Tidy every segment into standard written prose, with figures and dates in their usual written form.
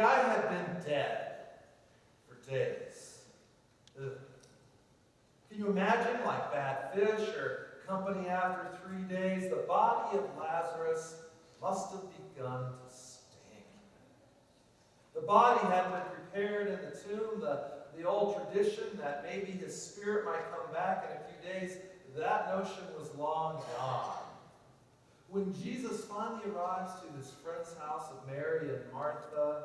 guy had been dead for days. Ugh. Can you imagine, like bad fish or company after 3 days? The body of Lazarus must have begun to stink. The body had been prepared in the tomb, the old tradition that maybe his spirit might come back in a few days. That notion was long gone. When Jesus finally arrives to his friend's house of Mary and Martha,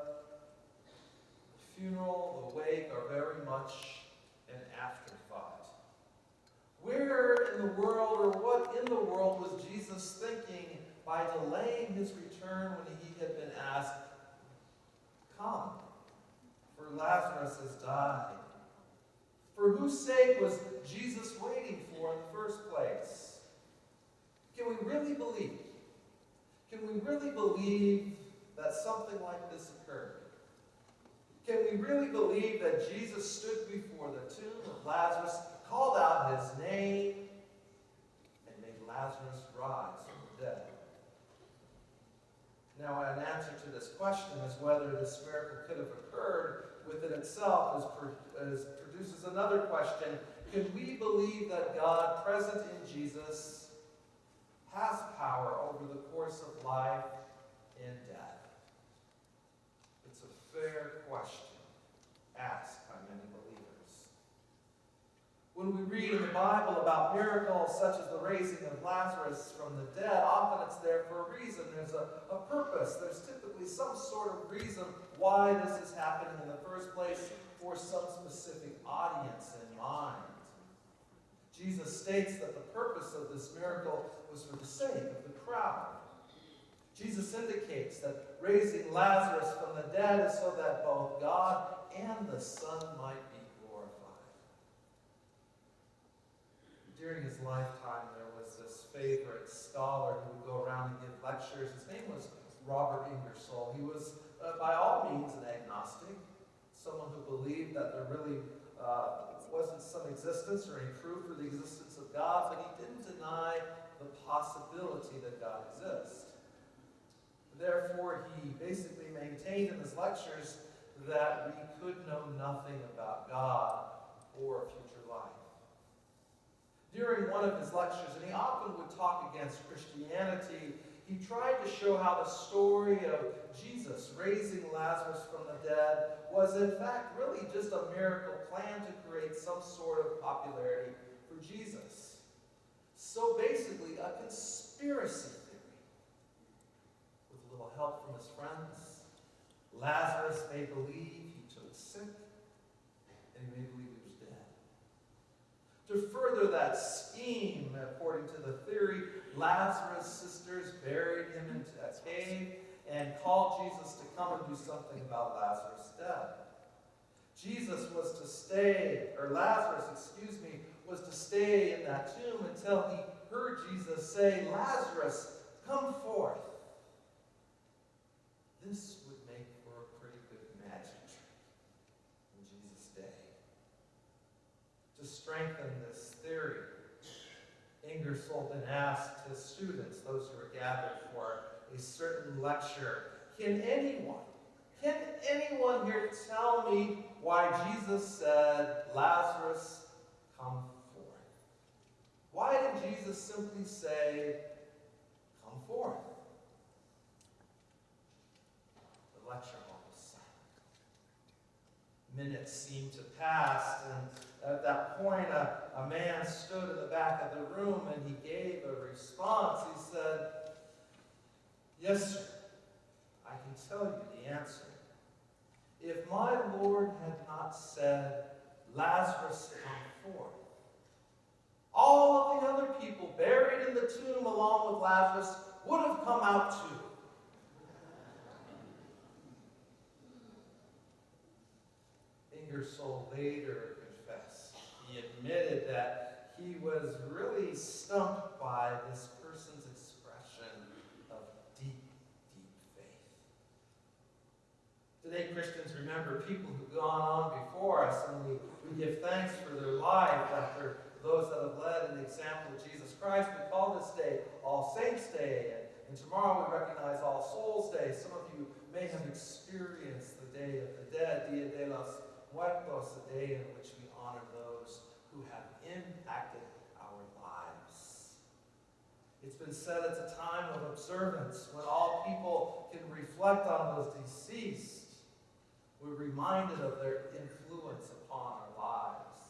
the funeral, the wake are very much an afterthought. Where in the world, or what in the world was Jesus thinking by delaying his return when he had been asked, "Come, for Lazarus has died"? For whose sake was Jesus waiting for in the first place? Can we really believe? Can we really believe that something like this occurred? Can we really believe that Jesus stood before the tomb of Lazarus, called out his name, and made Lazarus rise from the dead? Now, an answer to this question is whether this miracle could have occurred within itself produces another question. Can we believe that God, present in Jesus, has power over the course of life and death? It's a fair question asked by many believers. When we read in the Bible about miracles such as the raising of Lazarus from the dead, often it's there for a reason. There's a purpose. There's typically some sort of reason why this is happening in the first place, for some specific audience in mind. Jesus states that the purpose of this miracle was for the sake of the crowd. Jesus indicates that raising Lazarus from the dead is so that both God and the Son might be glorified. During his lifetime, there was this favorite scholar who would go around and give lectures. His name was Robert Ingersoll. He was, by all means, an agnostic, someone who believed that there really wasn't some existence or any proof for the existence of God, but he didn't deny the possibility that God exists. Therefore, he basically maintained in his lectures that we could know nothing about God or future life. During one of his lectures, and he often would talk against Christianity, he tried to show how the story of Jesus raising Lazarus from the dead was in fact really just a miracle planned to create some sort of popularity for Jesus. So basically, a conspiracy theory. With a little help from his friends, Lazarus may believe he took sick, and he may believe he was dead. To further that scheme, according to the theory, Lazarus' sisters buried him into a cave and called Jesus to come and do something about Lazarus' death. Lazarus was to stay in that tomb until he heard Jesus say, "Lazarus, come forth." This would make for a pretty good magic trick in Jesus' day. To strengthen this theory, Ingersoll then asked his students, those who were gathered for a certain lecture, Can anyone here tell me why Jesus said, "Lazarus, come forth"? Why did Jesus simply say, "Come forth"? The lecture hall was silent. Minutes seemed to pass, and at that point, a man stood in the back of the room and he gave a response. He said, "Yes, sir, I can tell you the answer. If my Lord had not said, 'Lazarus, come forth,' all of the other people buried in the tomb along with Lazarus would have come out too." Ingersoll later confessed. He admitted that he was really stumped by this person's expression of deep, deep faith. Today, Christians remember people who've gone on before us, and we give thanks for their life after those that have led in the example of Jesus Christ. We call this day All Saints' Day, and tomorrow we recognize All Souls' Day. Some of you may have experienced the the Dead, Dia de los Muertos, a day in which we honor those who have impacted our lives. It's been said it's a time of observance when all people can reflect on those deceased. We're reminded of their influence upon our lives.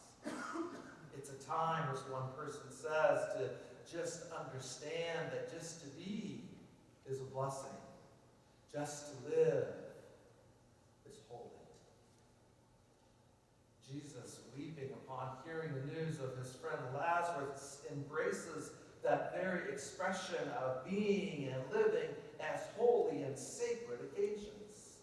It's a time, as one person says, to just understand that just to be is a blessing. Just to live is holy. Jesus, weeping upon hearing the news of his friend Lazarus, embraces that very expression of being and living as holy and sacred occasions.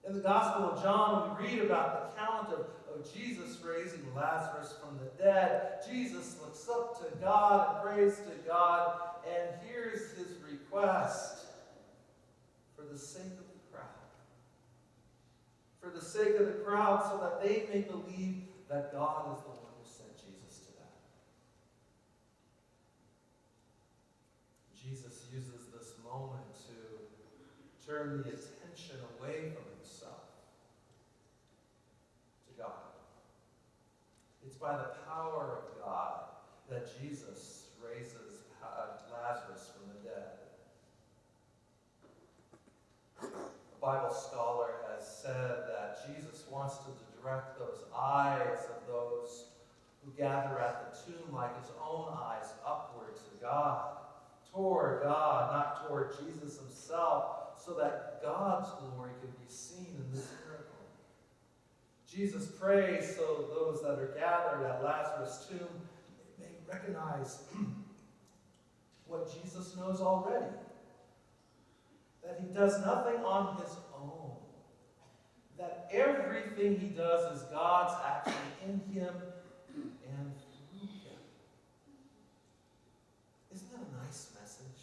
In the Gospel of John, we read about the account of Jesus raising Lazarus from the dead. Jesus looks up to God and prays to God, and hears his request for the sake of the crowd. For the sake of the crowd, so that they may believe that God is the one who sent Jesus to them. Jesus uses this moment to turn the attention away from himself to God. It's by the power of God that Jesus raises Lazarus from the dead. A Bible scholar has said that Jesus wants to direct those eyes of those who gather at the tomb like his own eyes upward to God, toward God, not toward Jesus himself, so that God's glory can be seen in this miracle. Jesus prays so those that are gathered at Lazarus' tomb may recognize what Jesus knows already. That he does nothing on his own. That everything he does is God's action in him and through him. Isn't that a nice message?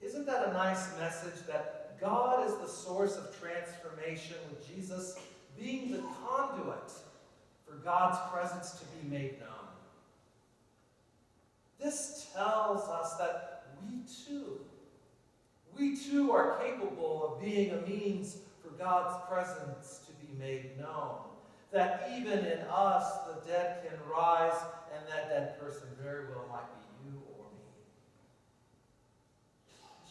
Isn't that a nice message that God is the source of transformation, with Jesus being the conduit for God's presence to be made known? This tells us that we too are capable of being a means for God's presence to be made known. That even in us, the dead can rise, and that dead person very well might be you or me.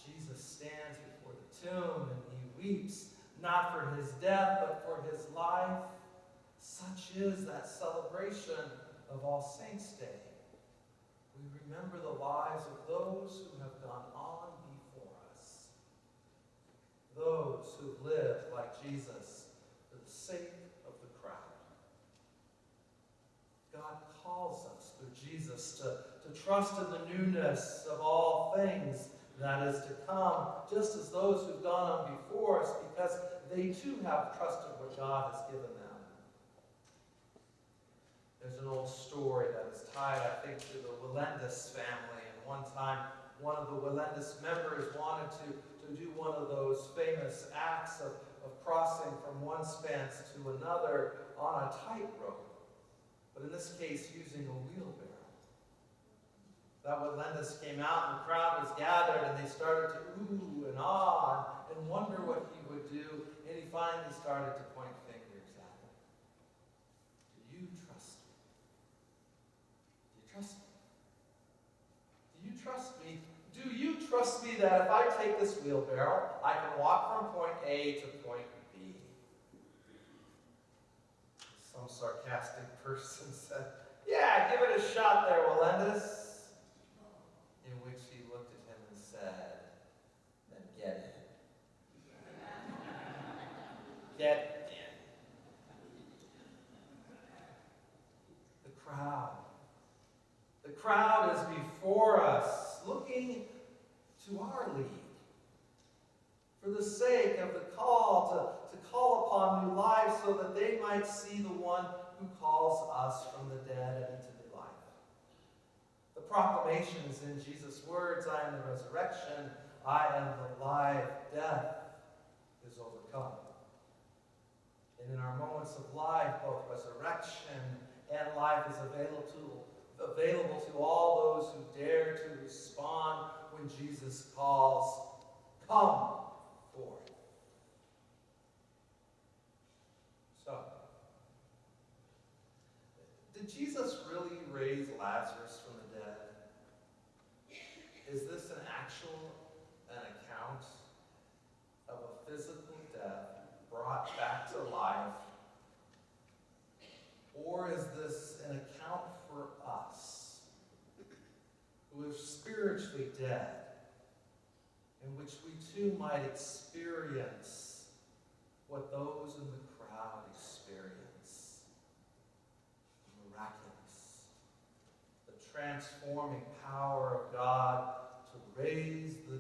Jesus stands before the tomb and he weeps, not for his death, but for his life. Such is that celebration of All Saints' Day. We remember the lives of those who have gone on before us. Those who lived like Jesus for the sake of the crowd. God calls us through Jesus to trust in the newness of all things that is to come, just as those who've gone on before us, because they too have trusted what God has given them. There's an old story that is tied, I think, to the Melendez family. And one time, one of the Melendez members wanted to do one of those famous acts of crossing from one stance to another on a tightrope, but in this case, using a wheelbarrow. That Melendez came out, and the crowd was gathered, and they started to ooh and ah and wonder what he would do, and he finally started to point fingers at him. Do you trust me? Do you trust me? Do you trust me? Do you trust me that if I take this wheelbarrow, I can walk from point A to point B? Some sarcastic person said, "Yeah, give it a shot there, Melendez." In which he looked at him and said, "Then get in." Get in. The crowd. The crowd is before us, looking to our lead. For the sake of the call to call upon new life, so that they might see the one who calls us from the dead and into the life. The proclamation is in Jesus' words, "I am the resurrection, I am the life, death is overcome." And in our moments of life, both resurrection and life is available to all those who dare to respond when Jesus calls, "Come forth." Did Jesus really raise Lazarus from the dead? Is this an account of a physical death brought back to life? Or is this an account for us who are spiritually dead, in which we too might experience what those in the crowd experience? The miraculous, the transforming power of God to raise the